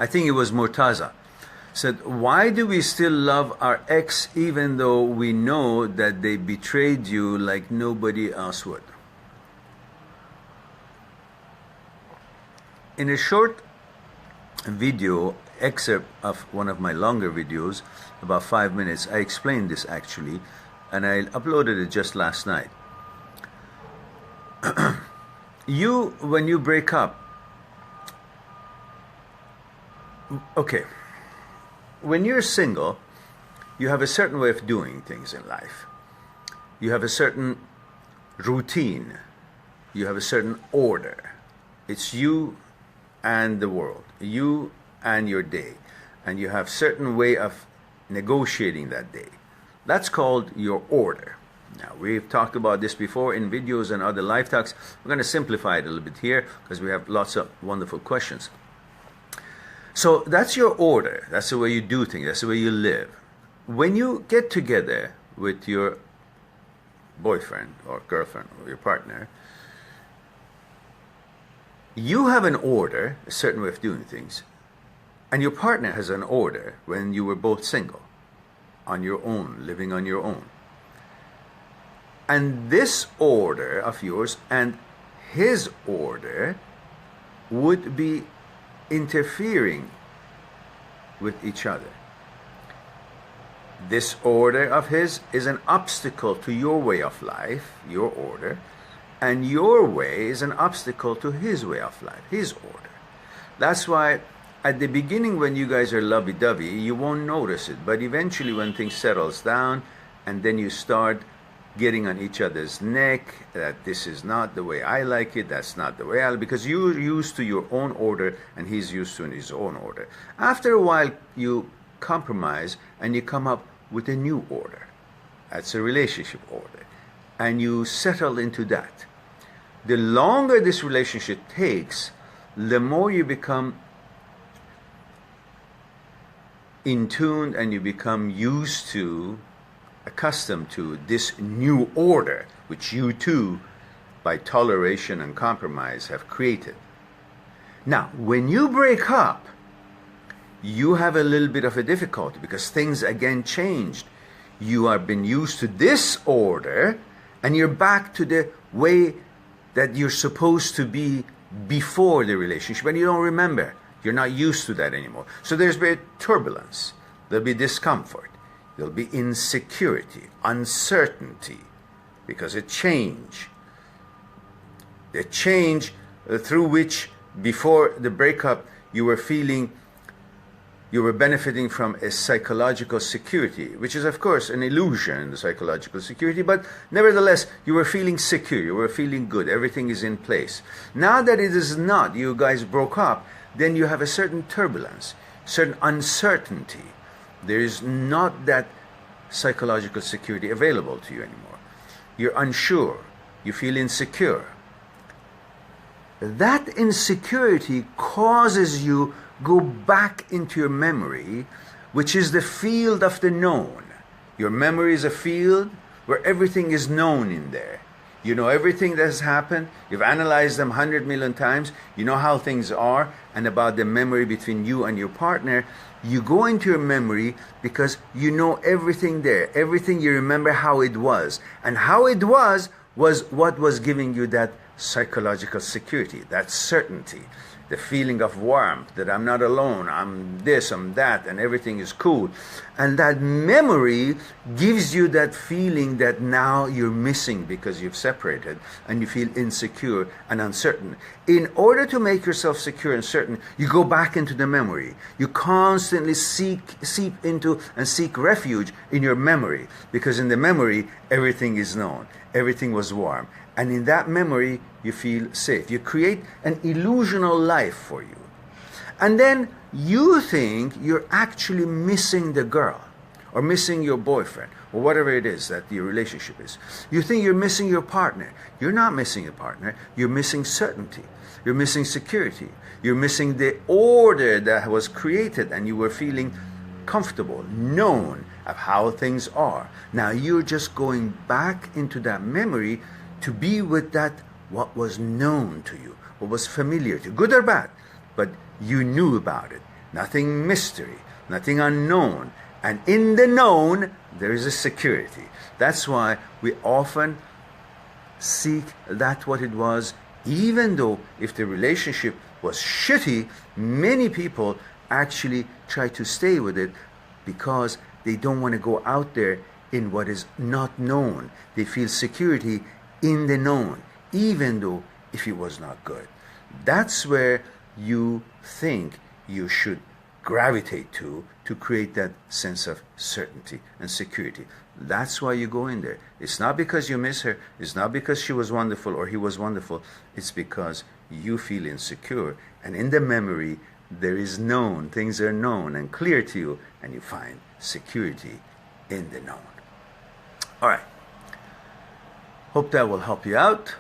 I think it was Murtaza, said, why do we still love our ex even though we know that they betrayed you like nobody else would? In a short video excerpt of one of my longer videos, about 5 minutes, I explained this actually, and I uploaded it just last night. When you break up, okay, when you're single, you have a certain way of doing things in life. You have a certain routine. You have a certain order. It's you and the world, you and your day, and you have certain way of negotiating that day. That's called your order. Now, we've talked about this before in videos and other live talks. We're going to simplify it a little bit here because we have lots of wonderful questions. So that's your order. That's the way you do things. That's the way you live. When you get together with your boyfriend or girlfriend or your partner, you have an order, a certain way of doing things, and your partner has an order when you were both single, on your own, living on your own. And this order of yours and his order would be interfering with each other. This order of his is an obstacle to your way of life, your order, and your way is an obstacle to his way of life, his order. That's why at the beginning when you guys are lovey-dovey, you won't notice it, but eventually when things settles down and then you start getting on each other's neck, that this is not the way I like it, that's not the way I like it, because you're used to your own order and he's used to his own order. After a while, you compromise and you come up with a new order. That's a relationship order. And you settle into that. The longer this relationship takes, the more you become in tune and you become used to, accustomed to this new order, which you two, by toleration and compromise, have created. Now, when you break up, you have a little bit of a difficulty because things again changed. You have been used to this order and you're back to the way that you're supposed to be before the relationship, and you don't remember. You're not used to that anymore. So there's be turbulence. There'll be discomfort. There'll be insecurity, uncertainty, because it changed. The change through which before the breakup you were feeling you were benefiting from a psychological security, which is of course an illusion, the psychological security, but nevertheless you were feeling secure, you were feeling good, everything is in place. Now that it is not, you guys broke up, then you have a certain turbulence, certain uncertainty. There is not that psychological security available to you anymore. You're unsure, you feel insecure. That insecurity causes you go back into your memory, which is the field of the known. Your memory is a field where everything is known in there. You know everything that has happened. You've analyzed them 100 million times. You know how things are and about the memory between you and your partner. You go into your memory because you know everything there. Everything you remember how it was. And how it was what was giving you that psychological security, that certainty. The feeling of warmth, that I'm not alone, I'm this, I'm that, and everything is cool. And that memory gives you that feeling that now you're missing because you've separated and you feel insecure and uncertain. In order to make yourself secure and certain, you go back into the memory. You constantly seep into and seek refuge in your memory, because in the memory, everything is known. Everything was warm. And in that memory, you feel safe. You create an illusional life for you. And then you think you're actually missing the girl or missing your boyfriend or whatever it is that your relationship is. You think you're missing your partner. You're not missing a partner. You're missing certainty. You're missing security. You're missing the order that was created and you were feeling comfortable, known of how things are. Now you're just going back into that memory to be with that what was known to you, what was familiar to you, good or bad, but you knew about it. nothing mystery, nothing unknown. And in the known, there is a security. That's why we often seek that what it was, even though if the relationship was shitty, many people actually try to stay with it because they don't want to go out there in what is not known. They feel security in the known, even though if it was not good. That's where you think you should gravitate to create that sense of certainty and security. That's why you go in there. It's not because you miss her. It's not because she was wonderful or he was wonderful. It's because you feel insecure. And in the memory, there is known. Things are known and clear to you. And you find security in the known. All right. Hope that will help you out.